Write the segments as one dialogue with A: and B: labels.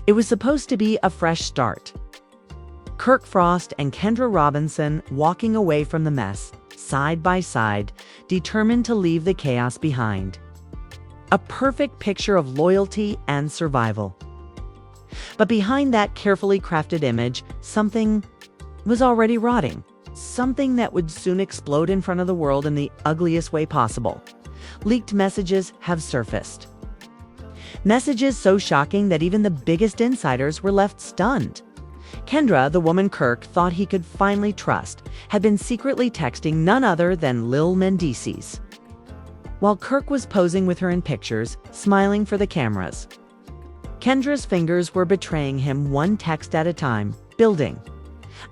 A: It was supposed to be a fresh start. Kirk Frost and Kendra Robinson walking away from the mess, side by side, determined to leave the chaos behind. A perfect picture of loyalty and survival. But behind that carefully crafted image, something was already rotting. Something that would soon explode in front of the world in the ugliest way possible. Leaked messages have surfaced. Messages so shocking that even the biggest insiders were left stunned. Kendra, the woman Kirk thought he could finally trust, had been secretly texting none other than Lil Mendeecees. While Kirk was posing with her in pictures, smiling for the cameras, Kendra's fingers were betraying him one text at a time, building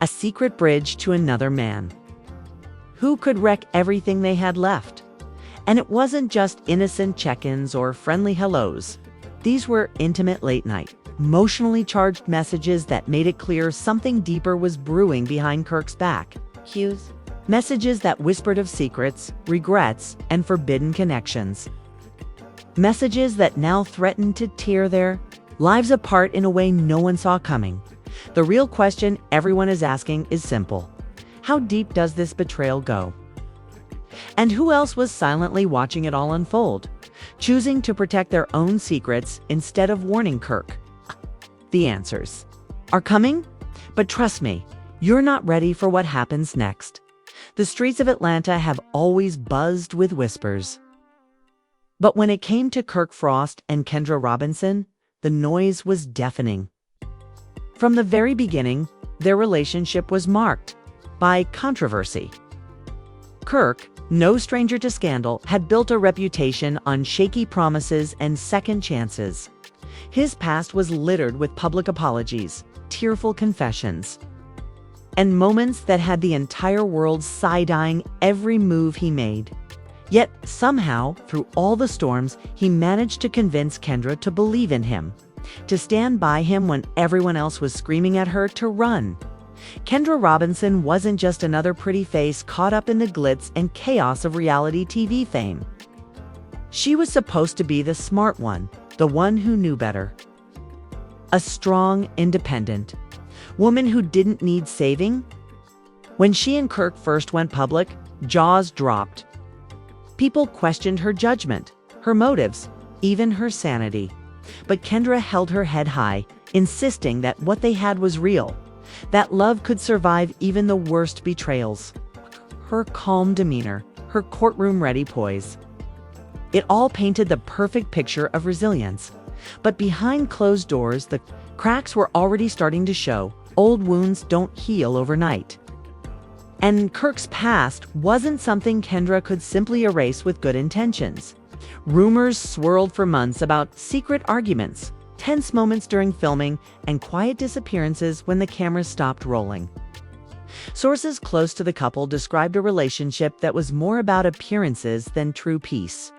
A: a secret bridge to another man who could wreck everything they had left. And it wasn't just innocent check-ins or friendly hellos. These were intimate late-night, emotionally charged messages that made it clear something deeper was brewing behind Kirk's back. Cues. Messages that whispered of secrets, regrets, and forbidden connections. Messages that now threatened to tear their lives apart in a way no one saw coming. The real question everyone is asking is simple. How deep does this betrayal go? And who else was silently watching it all unfold, choosing to protect their own secrets instead of warning Kirk? The answers are coming, but trust me, you're not ready for what happens next. The streets of Atlanta have always buzzed with whispers. But when it came to Kirk Frost and Kendra Robinson, the noise was deafening. From the very beginning, their relationship was marked by controversy. Kirk, no stranger to scandal, had built a reputation on shaky promises and second chances. His past was littered with public apologies, tearful confessions, and moments that had the entire world side-eyeing every move he made. Yet, somehow, through all the storms, he managed to convince Kendra to believe in him, to stand by him when everyone else was screaming at her to run. Kendra Robinson wasn't just another pretty face caught up in the glitz and chaos of reality TV fame. She was supposed to be the smart one, the one who knew better. A strong, independent woman who didn't need saving. When she and Kirk first went public, jaws dropped. People questioned her judgment, her motives, even her sanity. But Kendra held her head high, insisting that what they had was real, that love could survive even the worst betrayals. Her calm demeanor, her courtroom-ready poise. It all painted the perfect picture of resilience. But behind closed doors, the cracks were already starting to show. Old wounds don't heal overnight. And Kirk's past wasn't something Kendra could simply erase with good intentions. Rumors swirled for months about secret arguments, tense moments during filming, and quiet disappearances when the cameras stopped rolling. Sources close to the couple described a relationship that was more about appearances than true peace.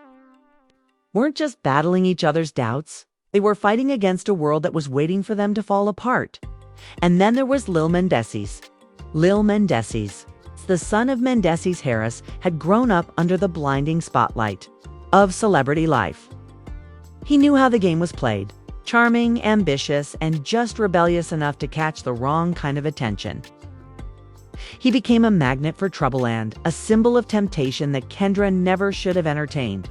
A: Weren't just battling each other's doubts, they were fighting against a world that was waiting for them to fall apart. And then there was Lil Mendeecees. Lil Mendeecees, the son of Mendeecees Harris, had grown up under the blinding spotlight of celebrity life. He knew how the game was played, charming, ambitious, and just rebellious enough to catch the wrong kind of attention. He became a magnet for trouble and a symbol of temptation that Kendra never should have entertained.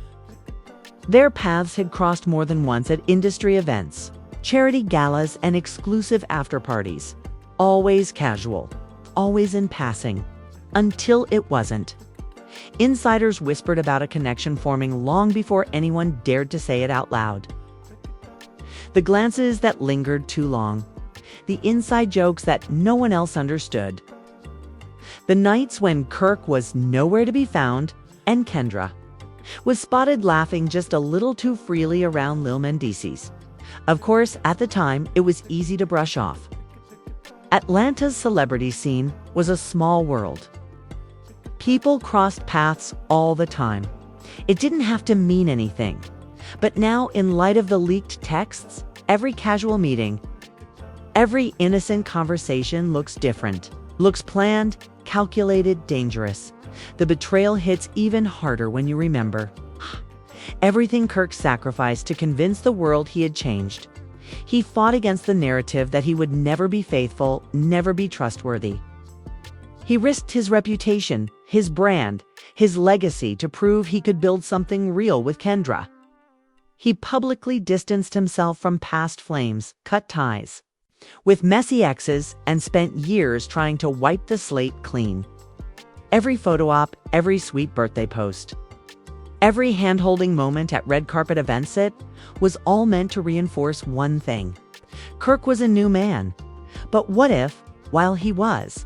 A: Their paths had crossed more than once at industry events, charity galas, and exclusive after-parties. Always casual, always in passing, until it wasn't. Insiders whispered about a connection forming long before anyone dared to say it out loud. The glances that lingered too long, the inside jokes that no one else understood. The nights when Kirk was nowhere to be found and Kendra was spotted laughing just a little too freely around Lil Mendeecees. Of course, at the time, it was easy to brush off. Atlanta's celebrity scene was a small world. People crossed paths all the time. It didn't have to mean anything. But now, in light of the leaked texts, every casual meeting, every innocent conversation looks different, looks planned, calculated, dangerous. The betrayal hits even harder when you remember everything Kirk sacrificed to convince the world he had changed. He fought against the narrative that he would never be faithful, never be trustworthy. He risked his reputation, his brand, his legacy to prove he could build something real with Kendra. He publicly distanced himself from past flames, cut ties with messy exes, and spent years trying to wipe the slate clean. Every photo op, every sweet birthday post, every hand-holding moment at red carpet events was all meant to reinforce one thing. Kirk was a new man. But what if, while he was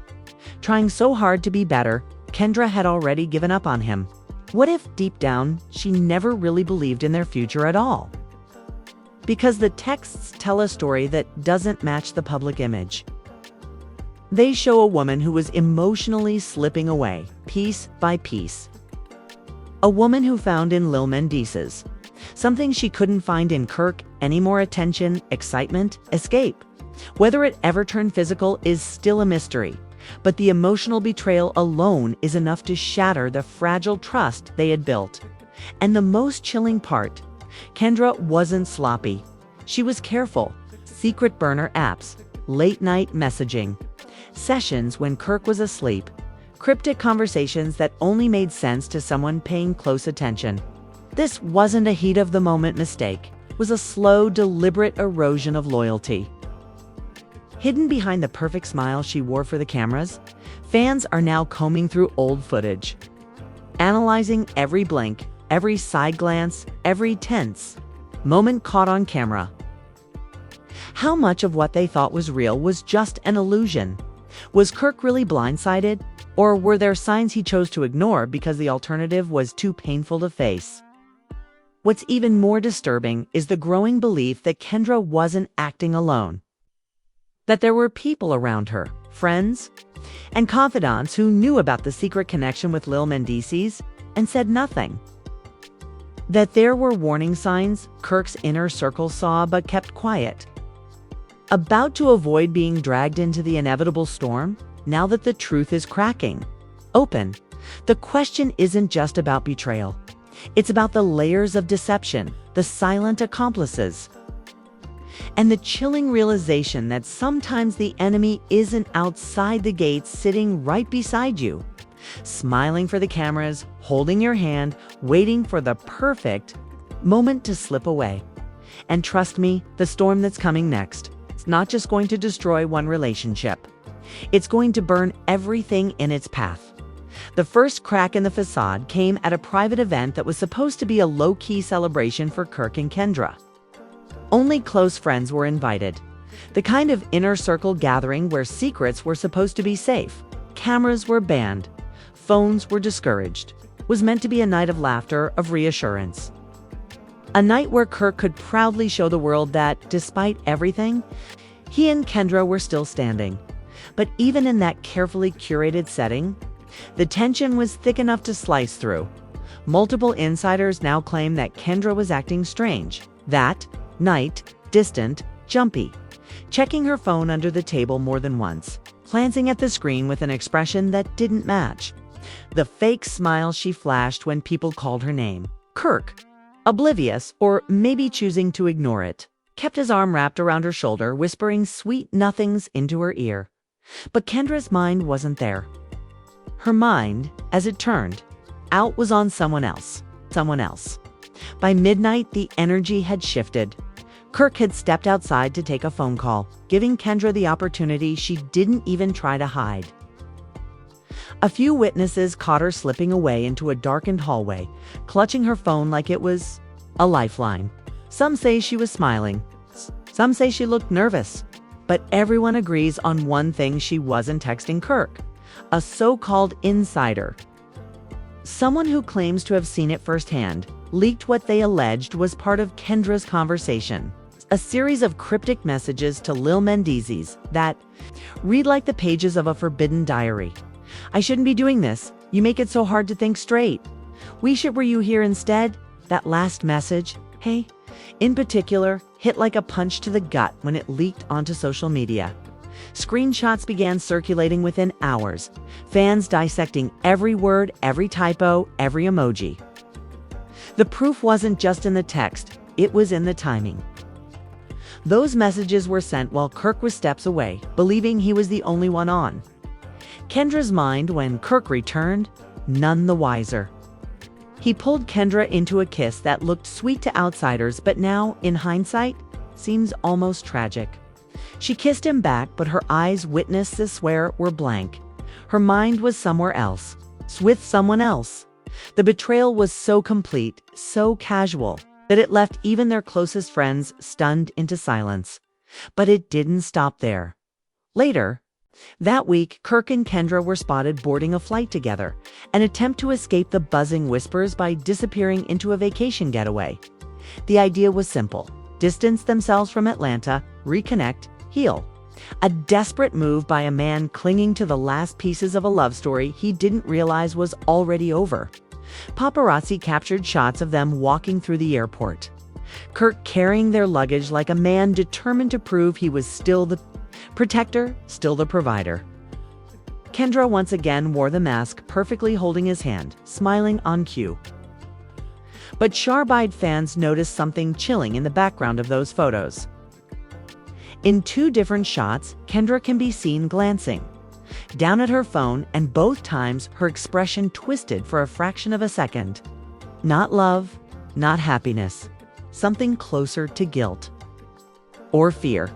A: trying so hard to be better, Kendra had already given up on him? What if, deep down, she never really believed in their future at all? Because the texts tell a story that doesn't match the public image. They show a woman who was emotionally slipping away, piece by piece. A woman who found in Lil Mendeecees something she couldn't find in Kirk: any more attention, excitement, escape. Whether it ever turned physical is still a mystery, but the emotional betrayal alone is enough to shatter the fragile trust they had built. And the most chilling part, Kendra wasn't sloppy. She was careful. Secret burner apps, late-night messaging, sessions when Kirk was asleep, cryptic conversations that only made sense to someone paying close attention. This wasn't a heat-of-the-moment mistake. It was a slow, deliberate erosion of loyalty. Hidden behind the perfect smile she wore for the cameras, fans are now combing through old footage, analyzing every blink, every side glance, every tense moment caught on camera. How much of what they thought was real was just an illusion? Was Kirk really blindsided? Or were there signs he chose to ignore because the alternative was too painful to face? What's even more disturbing is the growing belief that Kendra wasn't acting alone. That there were people around her, friends and confidants, who knew about the secret connection with Lil Mendeecees and said nothing. That there were warning signs Kirk's inner circle saw but kept quiet. About to avoid being dragged into the inevitable storm, now that the truth is cracking open, the question isn't just about betrayal. It's about the layers of deception, the silent accomplices, and the chilling realization that sometimes the enemy isn't outside the gates, sitting right beside you, smiling for the cameras, holding your hand, waiting for the perfect moment to slip away. And trust me, the storm that's coming next, it's not just going to destroy one relationship. It's going to burn everything in its path. The first crack in the facade came at a private event that was supposed to be a low-key celebration for Kirk and Kendra. Only close friends were invited. The kind of inner circle gathering where secrets were supposed to be safe. Cameras were banned. Phones were discouraged. It was meant to be a night of laughter, of reassurance. A night where Kirk could proudly show the world that, despite everything, he and Kendra were still standing. But even in that carefully curated setting, the tension was thick enough to slice through. Multiple insiders now claim that Kendra was acting strange. That night, distant, jumpy, checking her phone under the table more than once, glancing at the screen with an expression that didn't match the fake smile she flashed when people called her name. Kirk, oblivious or maybe choosing to ignore it, kept his arm wrapped around her shoulder, whispering sweet nothings into her ear. But Kendra's mind wasn't there. Her mind, as it turned out, was on someone else. By midnight, the energy had shifted. Kirk had stepped outside to take a phone call, giving Kendra the opportunity she didn't even try to hide. A few witnesses caught her slipping away into a darkened hallway, clutching her phone like it was a lifeline. Some say she was smiling. Some say she looked nervous. But everyone agrees on one thing: she wasn't texting Kirk. A so-called insider, someone who claims to have seen it firsthand, leaked what they alleged was part of Kendra's conversation. A series of cryptic messages to Lil Mendeecees that read like the pages of a forbidden diary. "I shouldn't be doing this. You make it so hard to think straight. Were you here instead?" That last message, hey, in particular, hit like a punch to the gut when it leaked onto social media. Screenshots began circulating within hours, fans dissecting every word, every typo, every emoji. The proof wasn't just in the text, it was in the timing. Those messages were sent while Kirk was steps away, believing he was the only one on. Kendra's mind, when Kirk returned, none the wiser. He pulled Kendra into a kiss that looked sweet to outsiders, but now, in hindsight, seems almost tragic. She kissed him back, but her eyes, witness this swear, were blank. Her mind was somewhere else, with someone else. The betrayal was so complete, so casual, that it left even their closest friends stunned into silence. But it didn't stop there. Later, that week, Kirk and Kendra were spotted boarding a flight together, an attempt to escape the buzzing whispers by disappearing into a vacation getaway. The idea was simple: distance themselves from Atlanta, reconnect, heal. A desperate move by a man clinging to the last pieces of a love story he didn't realize was already over. Paparazzi captured shots of them walking through the airport, Kirk carrying their luggage like a man determined to prove he was still the protector, still the provider. Kendra once again wore the mask, perfectly holding his hand, smiling on cue. But sharp-eyed fans noticed something chilling in the background of those photos. In two different shots, Kendra can be seen glancing down at her phone, and both times her expression twisted for a fraction of a second. Not love, not happiness, something closer to guilt or fear.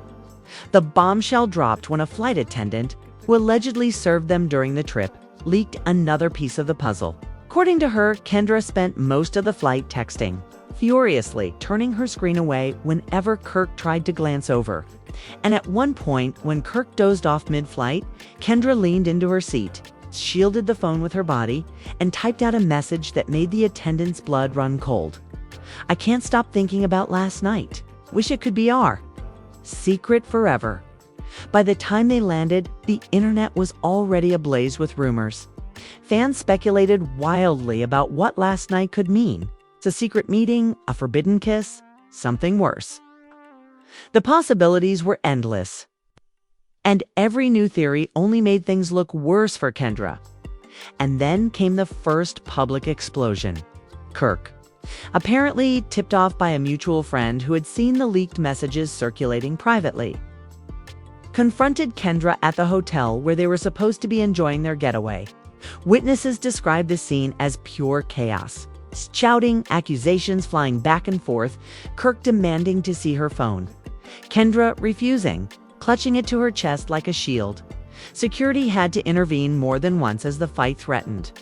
A: The bombshell dropped when a flight attendant, who allegedly served them during the trip, leaked another piece of the puzzle. According to her, Kendra spent most of the flight texting, furiously turning her screen away whenever Kirk tried to glance over. And at one point, when Kirk dozed off mid-flight, Kendra leaned into her seat, shielded the phone with her body, and typed out a message that made the attendant's blood run cold. "I can't stop thinking about last night. Wish it could be our secret forever." By the time they landed, the internet was already ablaze with rumors. Fans speculated wildly about what last night could mean. It's a secret meeting, a forbidden kiss, something worse. The possibilities were endless. And every new theory only made things look worse for Kendra. And then came the first public explosion. Kirk, apparently tipped off by a mutual friend who had seen the leaked messages circulating privately, confronted Kendra at the hotel where they were supposed to be enjoying their getaway. Witnesses described the scene as pure chaos. Shouting, accusations flying back and forth, Kirk demanding to see her phone, Kendra refusing, clutching it to her chest like a shield. Security had to intervene more than once as the fight threatened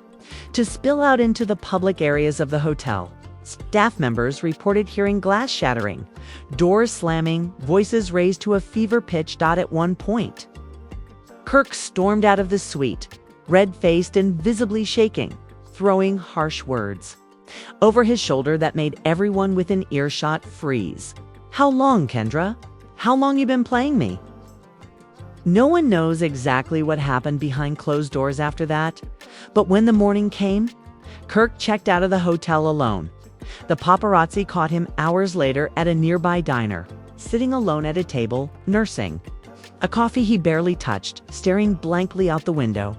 A: to spill out into the public areas of the hotel. Staff members reported hearing glass shattering, doors slamming, voices raised to a fever pitch. At one point, Kirk stormed out of the suite, red-faced and visibly shaking, throwing harsh words over his shoulder that made everyone within earshot freeze. "How long, Kendra? How long you been playing me?" No one knows exactly what happened behind closed doors after that, but when the morning came, Kirk checked out of the hotel alone. The paparazzi caught him hours later at a nearby diner, sitting alone at a table, nursing a coffee he barely touched, staring blankly out the window.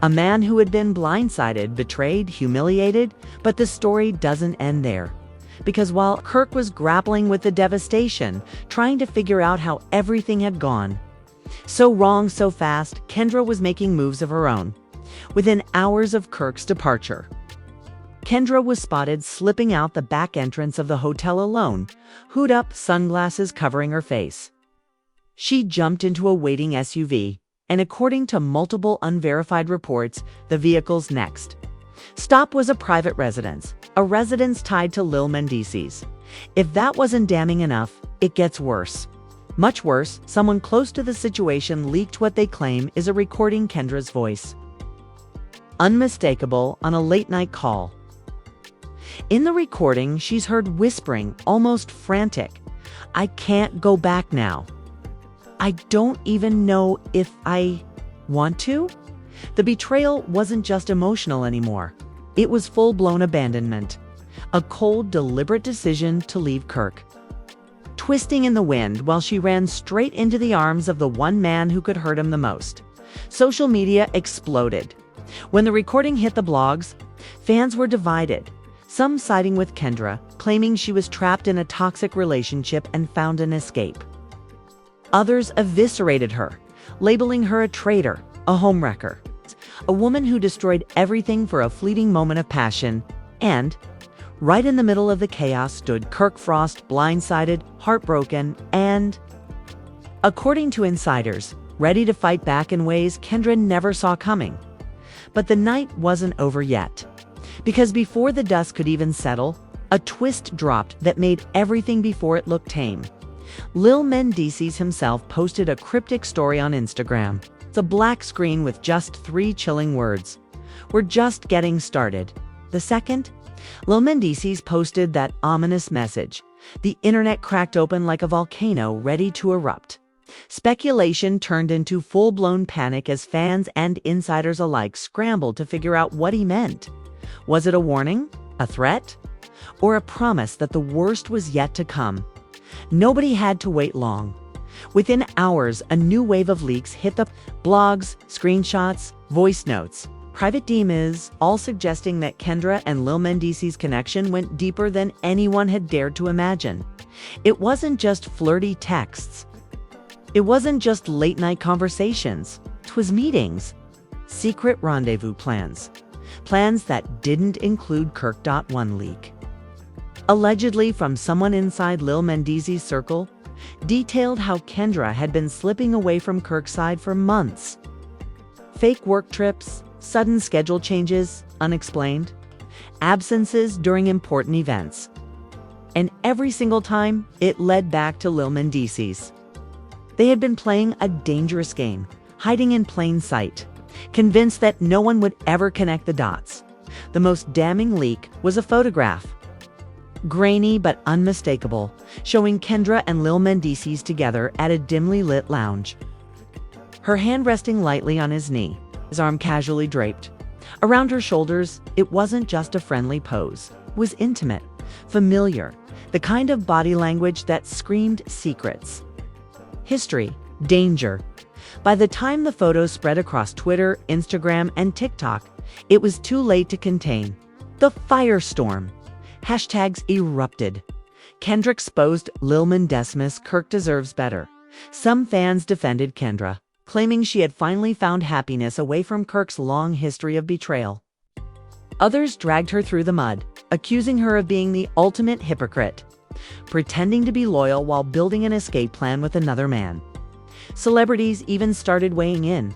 A: A man who had been blindsided, betrayed, humiliated, but the story doesn't end there. Because while Kirk was grappling with the devastation, trying to figure out how everything had gone so wrong so fast, Kendra was making moves of her own. Within hours of Kirk's departure, Kendra was spotted slipping out the back entrance of the hotel alone, hood up, sunglasses covering her face. She jumped into a waiting SUV, and according to multiple unverified reports, the vehicle's next stop was a private residence, a residence tied to Lil Mendeecees. If that wasn't damning enough, it gets worse. Much worse, someone close to the situation leaked what they claim is a recording Kendra's voice, unmistakable, on a late-night call. In the recording, she's heard whispering, almost frantic, "I can't go back now. I don't even know if I want to." The betrayal wasn't just emotional anymore. It was full-blown abandonment. A cold, deliberate decision to leave Kirk, twisting in the wind while she ran straight into the arms of the one man who could hurt him the most. Social media exploded. When the recording hit the blogs, fans were divided. some siding with Kendra, claiming she was trapped in a toxic relationship and found an escape. Others eviscerated her, labeling her a traitor, a homewrecker, a woman who destroyed everything for a fleeting moment of passion. And right in the middle of the chaos stood Kirk Frost, blindsided, heartbroken, and, according to insiders, ready to fight back in ways Kendra never saw coming. But the night wasn't over yet, because before the dust could even settle, a twist dropped that made everything before it look tame. Lil Mendeecees himself posted a cryptic story on Instagram. It's a black screen with just 3 chilling words. "We're just getting started." The second, Lil Mendeecees posted that ominous message. The internet cracked open like a volcano ready to erupt. Speculation turned into full-blown panic as fans and insiders alike scrambled to figure out what he meant. Was it a warning, a threat, or a promise that the worst was yet to come? Nobody had to wait long. Within hours, a new wave of leaks hit the blogs, screenshots, voice notes, private DMs, all suggesting that Kendra and Lil Mendeecees' connection went deeper than anyone had dared to imagine. It wasn't just flirty texts. It wasn't just late-night conversations. 'Twas meetings, secret rendezvous plans that didn't include Kirk.1 leak. Allegedly from someone inside Lil Mendeecees' circle, detailed how Kendra had been slipping away from Kirk's side for months. Fake work trips, sudden schedule changes, unexplained, absences during important events. And every single time, it led back to Lil Mendeecees. They had been playing a dangerous game, hiding in plain sight, convinced that no one would ever connect the dots. The most damning leak was a photograph, grainy but unmistakable, showing Kendra and Lil Mendeecees together at a dimly lit lounge. Her hand resting lightly on his knee, his arm casually draped. Around her shoulders, it wasn't just a friendly pose. It was intimate, familiar, the kind of body language that screamed secrets. History, danger. By the time the photos spread across Twitter, Instagram, and TikTok, it was too late to contain. The firestorm. Hashtags erupted. Kendra exposed Lil Mendeecees. Kirk deserves better. Some fans defended Kendra, claiming she had finally found happiness away from Kirk's long history of betrayal. Others dragged her through the mud, accusing her of being the ultimate hypocrite, pretending to be loyal while building an escape plan with another man. Celebrities even started weighing in.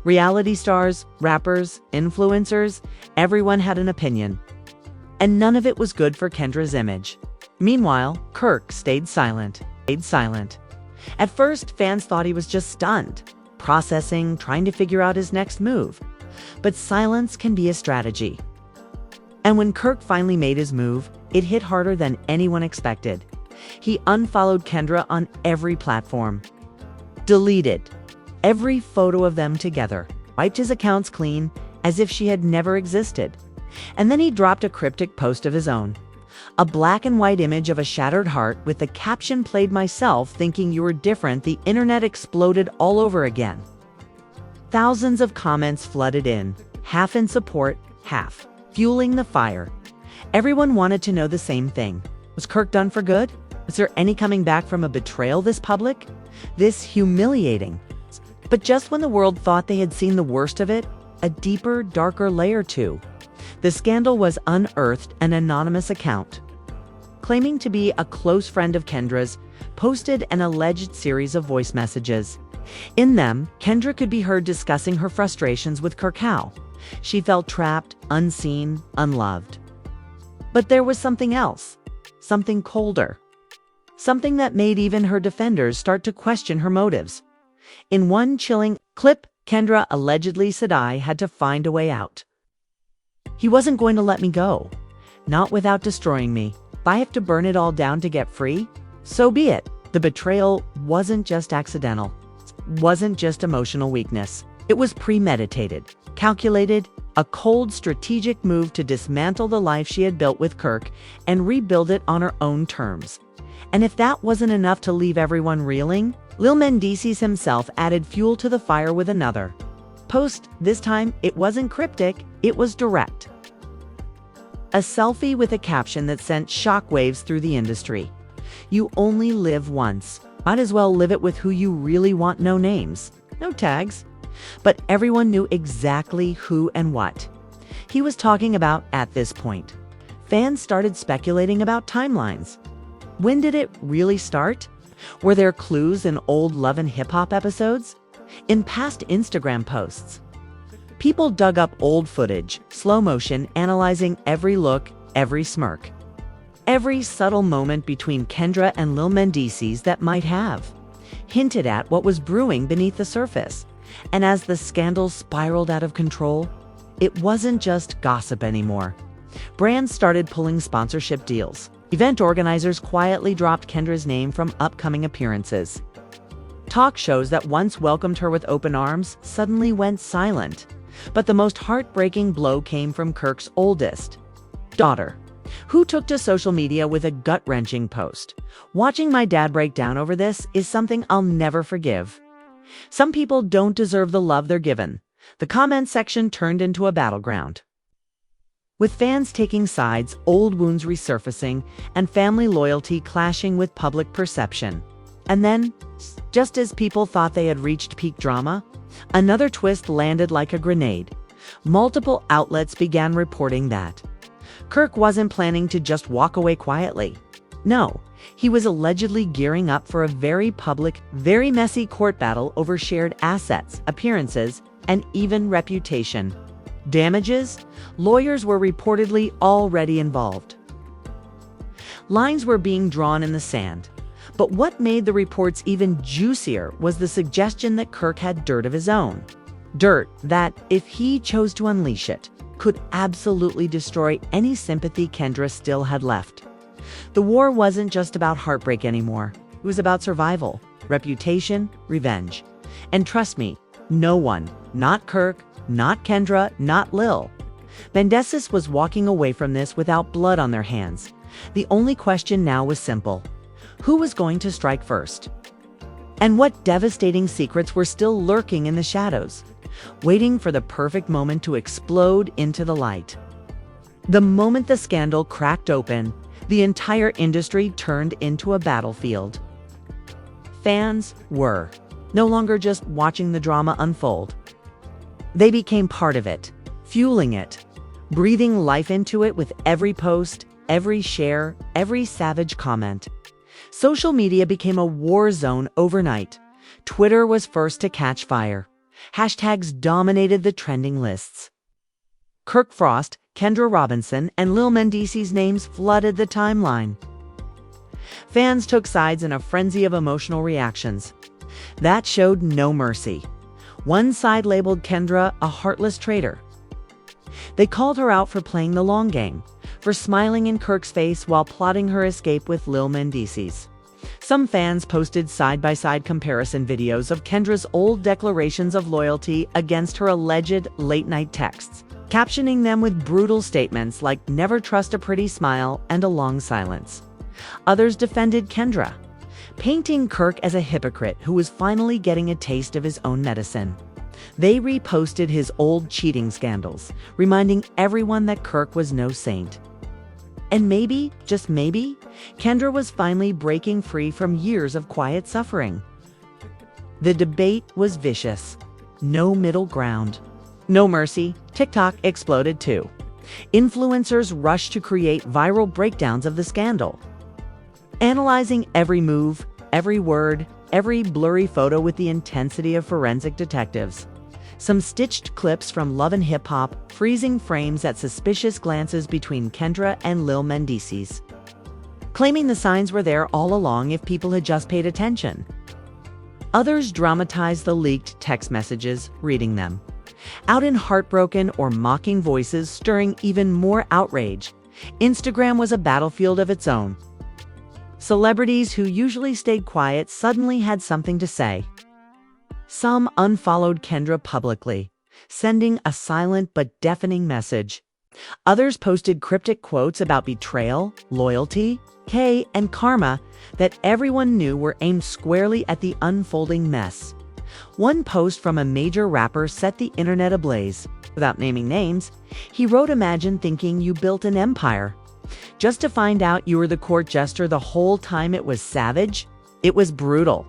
A: Reality stars, rappers, influencers, everyone had an opinion. And none of it was good for Kendra's image. Meanwhile, Kirk stayed silent. At first, fans thought he was just stunned, processing, trying to figure out his next move. But silence can be a strategy. And when Kirk finally made his move, it hit harder than anyone expected. He unfollowed Kendra on every platform, deleted every photo of them together, wiped his accounts clean as if she had never existed. And then he dropped a cryptic post of his own, a black and white image of a shattered heart with the caption "Played myself thinking you were different." The internet exploded all over again. Thousands of comments flooded in, half in support, half fueling the fire. Everyone wanted to know the same thing. Was Kirk done for good? Was there any coming back from a betrayal this public? This humiliating? But just when the world thought they had seen the worst of it, a deeper, darker layer too. The scandal was unearthed. An anonymous account, claiming to be a close friend of Kendra's, posted an alleged series of voice messages. In them, Kendra could be heard discussing her frustrations with Kirk. She felt trapped, unseen, unloved. But there was something else, something colder, something that made even her defenders start to question her motives. In one chilling clip, Kendra allegedly said, "I had to find a way out. He wasn't going to let me go, not without destroying me. If I have to burn it all down to get free, so be it." The betrayal wasn't just accidental, wasn't just emotional weakness. It was premeditated, calculated, a cold, strategic move to dismantle the life she had built with Kirk and rebuild it on her own terms. And if that wasn't enough to leave everyone reeling, Lil Mendeecees himself added fuel to the fire with another post. This time, it wasn't cryptic, it was direct. A selfie with a caption that sent shockwaves through the industry. You only live once. Might as well live it with who you really want. No names, no tags. But everyone knew exactly who and what he was talking about at this point. Fans started speculating about timelines. When did it really start? Were there clues in old Love and Hip Hop episodes? In past Instagram posts? People dug up old footage, slow motion, analyzing every look, every smirk. Every subtle moment between Kendra and Lil Mendeecees that might have hinted at what was brewing beneath the surface. And as the scandal spiraled out of control, it wasn't just gossip anymore. Brands started pulling sponsorship deals. Event organizers quietly dropped Kendra's name from upcoming appearances. Talk shows that once welcomed her with open arms suddenly went silent. But the most heartbreaking blow came from Kirk's oldest daughter, who took to social media with a gut-wrenching post. "Watching my dad break down over this is something I'll never forgive. Some people don't deserve the love they're given." The comment section turned into a battleground, with fans taking sides, old wounds resurfacing, and family loyalty clashing with public perception. And then, just as people thought they had reached peak drama, another twist landed like a grenade. Multiple outlets began reporting that Kirk wasn't planning to just walk away quietly. No, he was allegedly gearing up for a very public, very messy court battle over shared assets, appearances, and even reputation. Damages? Lawyers were reportedly already involved. Lines were being drawn in the sand. But what made the reports even juicier was the suggestion that Kirk had dirt of his own. Dirt that, if he chose to unleash it, could absolutely destroy any sympathy Kendra still had left. The war wasn't just about heartbreak anymore. It was about survival, reputation, revenge. And trust me, no one, not Kirk, not Kendra, not Lil Mendeecees, was walking away from this without blood on their hands. The only question now was simple. Who was going to strike first? And what devastating secrets were still lurking in the shadows, waiting for the perfect moment to explode into the light? The moment the scandal cracked open, the entire industry turned into a battlefield. Fans were no longer just watching the drama unfold. They became part of it, fueling it, breathing life into it with every post, every share, every savage comment. Social media became a war zone overnight. Twitter was first to catch fire. Hashtags dominated the trending lists. Kirk Frost, Kendra Robinson, and Lil Mendeecees' names flooded the timeline. Fans took sides in a frenzy of emotional reactions that showed no mercy. One side labeled Kendra a heartless traitor. They called her out for playing the long game, for smiling in Kirk's face while plotting her escape with Lil Mendeecees. Some fans posted side-by-side comparison videos of Kendra's old declarations of loyalty against her alleged late-night texts, captioning them with brutal statements like "never trust a pretty smile" and a long silence. Others defended Kendra, painting Kirk as a hypocrite who was finally getting a taste of his own medicine. They reposted his old cheating scandals, reminding everyone that Kirk was no saint. And maybe, just maybe, Kendra was finally breaking free from years of quiet suffering. The debate was vicious. No middle ground. No mercy. TikTok exploded too. Influencers rushed to create viral breakdowns of the scandal, analyzing every move, every word, every blurry photo with the intensity of forensic detectives. Some stitched clips from Love and Hip Hop, freezing frames at suspicious glances between Kendra and Lil Mendeecees, claiming the signs were there all along if people had just paid attention. Others dramatized the leaked text messages, reading them out in heartbroken or mocking voices, stirring even more outrage. Instagram was a battlefield of its own. Celebrities who usually stayed quiet suddenly had something to say. Some unfollowed Kendra publicly, sending a silent but deafening message. Others posted cryptic quotes about betrayal, loyalty, and karma that everyone knew were aimed squarely at the unfolding mess. One post from a major rapper set the internet ablaze. Without naming names, he wrote, "Imagine thinking you built an empire, just to find out you were the court jester the whole time." It was savage. It was brutal.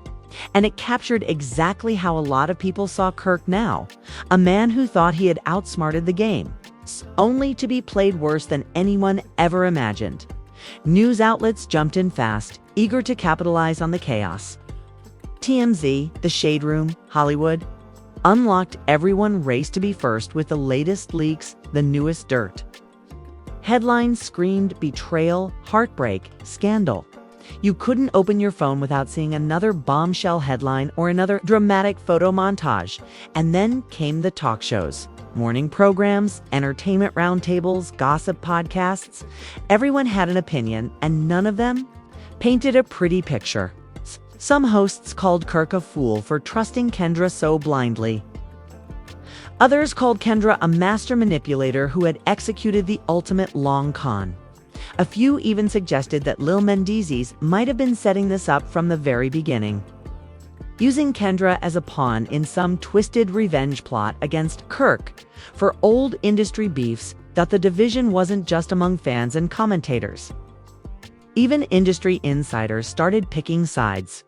A: And it captured exactly how a lot of people saw Kirk now, a man who thought he had outsmarted the game, only to be played worse than anyone ever imagined. News outlets jumped in fast, eager to capitalize on the chaos. TMZ, The Shade Room, Hollywood, Unlocked, everyone raced to be first with the latest leaks, the newest dirt. Headlines screamed betrayal, heartbreak, scandal. You couldn't open your phone without seeing another bombshell headline or another dramatic photo montage. And then came the talk shows, morning programs, entertainment roundtables, gossip podcasts. Everyone had an opinion, and none of them painted a pretty picture. Some hosts called Kirk a fool for trusting Kendra so blindly. Others called Kendra a master manipulator who had executed the ultimate long con. A few even suggested that Lil Mendeecees might have been setting this up from the very beginning, using Kendra as a pawn in some twisted revenge plot against Kirk for old industry beefs. That the division wasn't just among fans and commentators. Even industry insiders started picking sides.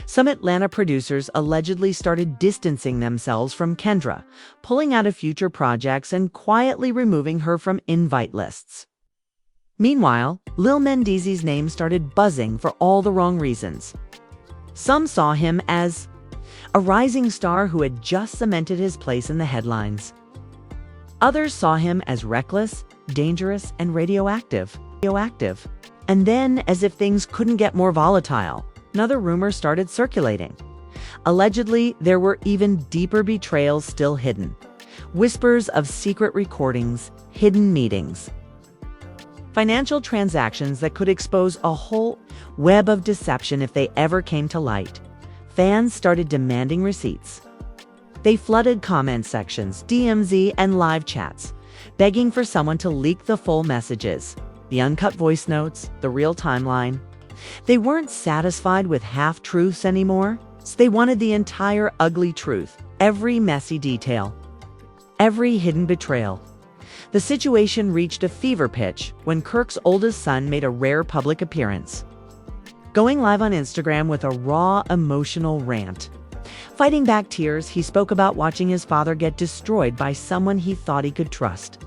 A: Some Atlanta producers allegedly started distancing themselves from Kendra, pulling out of future projects and quietly removing her from invite lists. Meanwhile, Lil Mendeecees' name started buzzing for all the wrong reasons. Some saw him as a rising star who had just cemented his place in the headlines. Others saw him as reckless, dangerous, and radioactive. And then, as if things couldn't get more volatile, another rumor started circulating. Allegedly, there were even deeper betrayals still hidden. Whispers of secret recordings, hidden meetings, financial transactions that could expose a whole web of deception if they ever came to light. Fans started demanding receipts. They flooded comment sections, DMZ, and live chats, begging for someone to leak the full messages, the uncut voice notes, the real timeline. They weren't satisfied with half-truths anymore. They wanted the entire ugly truth, every messy detail, every hidden betrayal. The situation reached a fever pitch when Kirk's oldest son made a rare public appearance, going live on Instagram with a raw, emotional rant. Fighting back tears, he spoke about watching his father get destroyed by someone he thought he could trust,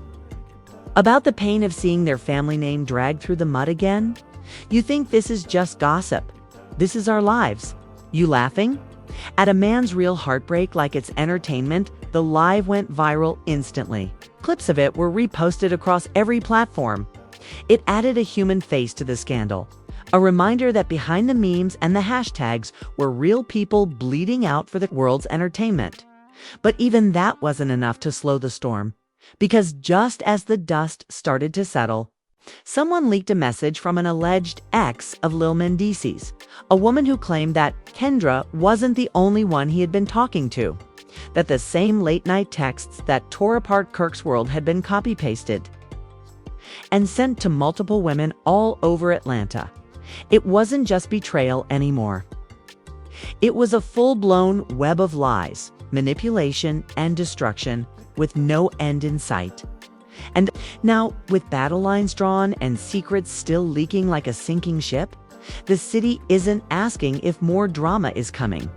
A: about the pain of seeing their family name dragged through the mud again. "You think this is just gossip? This is our lives. You laughing?" At a man's real heartbreak like it's entertainment, the live went viral instantly. Clips of it were reposted across every platform. It added a human face to the scandal, a reminder that behind the memes and the hashtags were real people bleeding out for the world's entertainment. But even that wasn't enough to slow the storm, because just as the dust started to settle, someone leaked a message from an alleged ex of Lil Mendeecees, a woman who claimed that Kendra wasn't the only one he had been talking to, that the same late-night texts that tore apart Kirk's world had been copy-pasted and sent to multiple women all over Atlanta. It wasn't just betrayal anymore. It was a full-blown web of lies, manipulation, and destruction with no end in sight. And now, with battle lines drawn and secrets still leaking like a sinking ship, the city isn't asking if more drama is coming.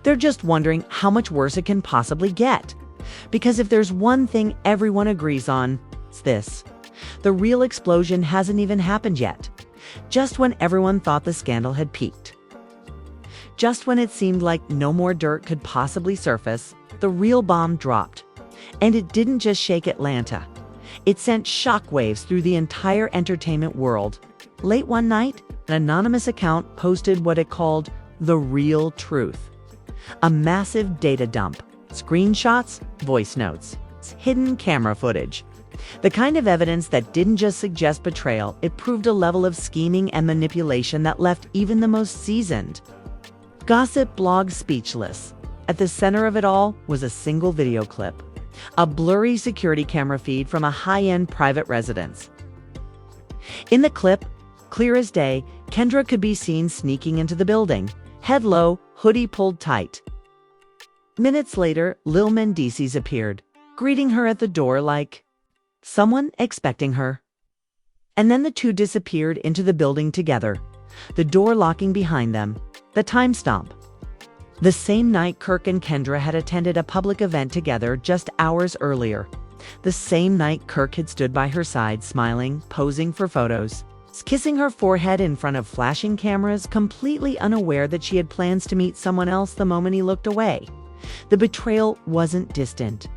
A: They're just wondering how much worse it can possibly get. Because if there's one thing everyone agrees on, it's this: the real explosion hasn't even happened yet. Just when everyone thought the scandal had peaked, just when it seemed like no more dirt could possibly surface, the real bomb dropped. And it didn't just shake Atlanta. It sent shockwaves through the entire entertainment world. Late one night, an anonymous account posted what it called the real truth. A massive data dump, screenshots, voice notes, hidden camera footage. The kind of evidence that didn't just suggest betrayal, it proved a level of scheming and manipulation that left even the most seasoned gossip blogs speechless. At the center of it all was a single video clip, a blurry security camera feed from a high-end private residence. In the clip, clear as day, Kendra could be seen sneaking into the building, head low, hoodie pulled tight. Minutes later, Lil Mendeecees appeared, greeting her at the door like someone expecting her. And then the two disappeared into the building together, the door locking behind them. The time stamp. The same night Kirk and Kendra had attended a public event together just hours earlier. The same night Kirk had stood by her side, smiling, posing for photos, kissing her forehead in front of flashing cameras, completely unaware that she had plans to meet someone else the moment he looked away. The betrayal wasn't distant.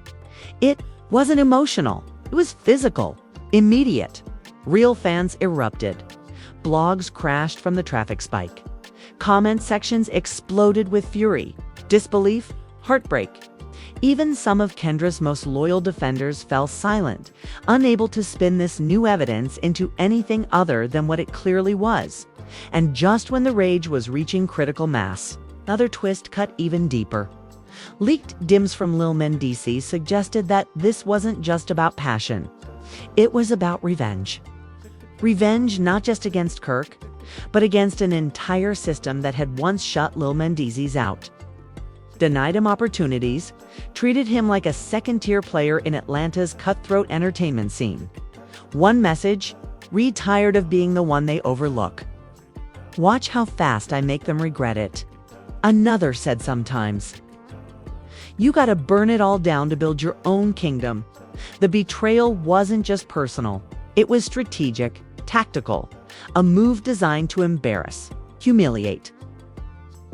A: It wasn't emotional. It was physical, immediate. Real fans erupted. Blogs crashed from the traffic spike. Comment sections exploded with fury, disbelief, heartbreak. Even some of Kendra's most loyal defenders fell silent, unable to spin this new evidence into anything other than what it clearly was. And just when the rage was reaching critical mass, another twist cut even deeper. Leaked DMs from Lil Mendeecees suggested that this wasn't just about passion. It was about revenge. Revenge not just against Kirk, but against an entire system that had once shut Lil Mendeecees out. Denied him opportunities, treated him like a second-tier player in Atlanta's cutthroat entertainment scene. One message: read tired of being the one they overlook. Watch how fast I make them regret it. Another said sometimes. You gotta burn it all down to build your own kingdom. The betrayal wasn't just personal. It was strategic, tactical, a move designed to embarrass, humiliate,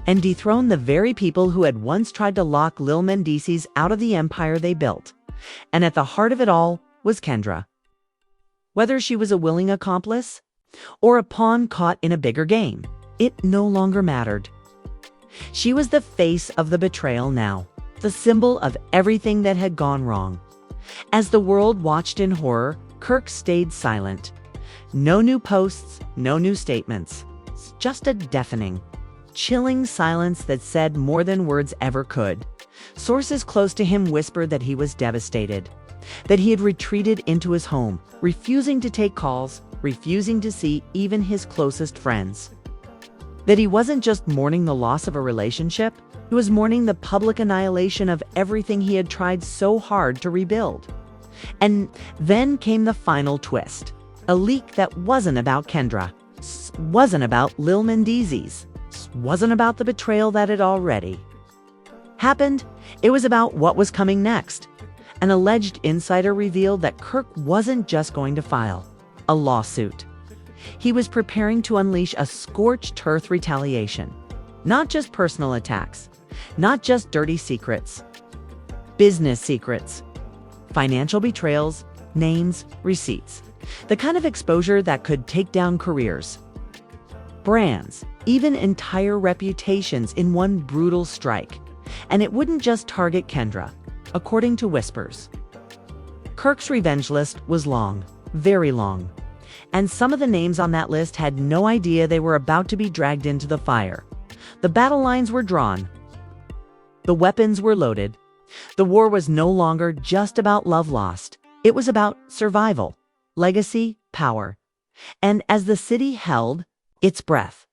A: and dethrone the very people who had once tried to lock Lil Mendeecees out of the empire they built. And at the heart of it all was Kendra. Whether she was a willing accomplice or a pawn caught in a bigger game, it no longer mattered. She was the face of the betrayal now, the symbol of everything that had gone wrong. As the world watched in horror, Kirk stayed silent. No new posts, no new statements. Just a deafening, chilling silence that said more than words ever could. Sources close to him whispered that he was devastated, that he had retreated into his home, refusing to take calls, refusing to see even his closest friends. That he wasn't just mourning the loss of a relationship, he was mourning the public annihilation of everything he had tried so hard to rebuild. And then came the final twist. A leak that wasn't about Kendra, wasn't about Lil Mendeecees, wasn't about the betrayal that had already happened. It was about what was coming next. An alleged insider revealed that Kirk wasn't just going to file a lawsuit. He was preparing to unleash a scorched earth retaliation. Not just personal attacks, not just dirty secrets, business secrets, financial betrayals, names, receipts. The kind of exposure that could take down careers, brands, even entire reputations in one brutal strike. And it wouldn't just target Kendra, according to whispers. Kirk's revenge list was long, very long. And some of the names on that list had no idea they were about to be dragged into the fire. The battle lines were drawn. The weapons were loaded. The war was no longer just about love lost. It was about survival, legacy, power. And as the city held its breath,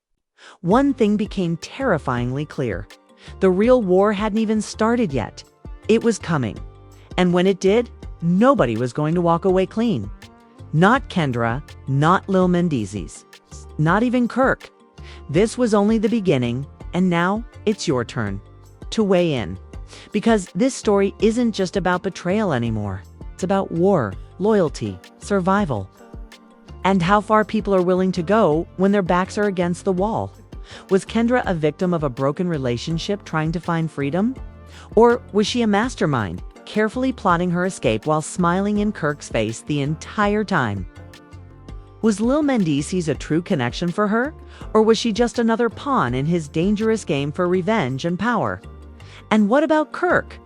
A: one thing became terrifyingly clear. The real war hadn't even started yet. It was coming. And when it did, nobody was going to walk away clean. Not Kendra, not Lil Mendeecees, not even Kirk. This was only the beginning, and now it's your turn to weigh in. Because this story isn't just about betrayal anymore. It's about war, loyalty, survival, and how far people are willing to go when their backs are against the wall. Was Kendra a victim of a broken relationship trying to find freedom? Or was she a mastermind, carefully plotting her escape while smiling in Kirk's face the entire time? Was Lil Mendeecees a true connection for her? Or was she just another pawn in his dangerous game for revenge and power? And what about Kirk?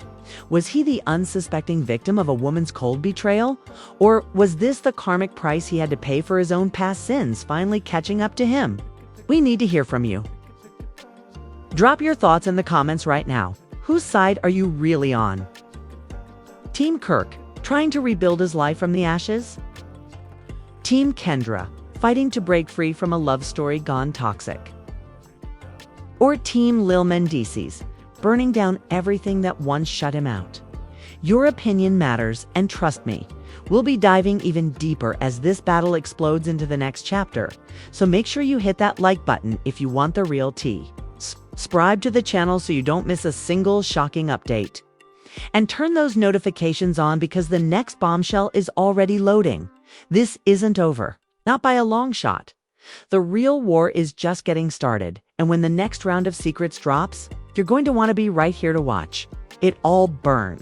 A: Was he the unsuspecting victim of a woman's cold betrayal? Or was this the karmic price he had to pay for his own past sins finally catching up to him? We need to hear from you. Drop your thoughts in the comments right now. Whose side are you really on? Team Kirk, trying to rebuild his life from the ashes? Team Kendra, fighting to break free from a love story gone toxic? Or Team Lil Mendeecees, burning down everything that once shut him out. Your opinion matters, and trust me, we'll be diving even deeper as this battle explodes into the next chapter. So make sure you hit that like button if you want the real tea. Subscribe to the channel so you don't miss a single shocking update. And turn those notifications on because the next bombshell is already loading. This isn't over, not by a long shot. The real war is just getting started, and when the next round of secrets drops, you're going to want to be right here to watch it all burn.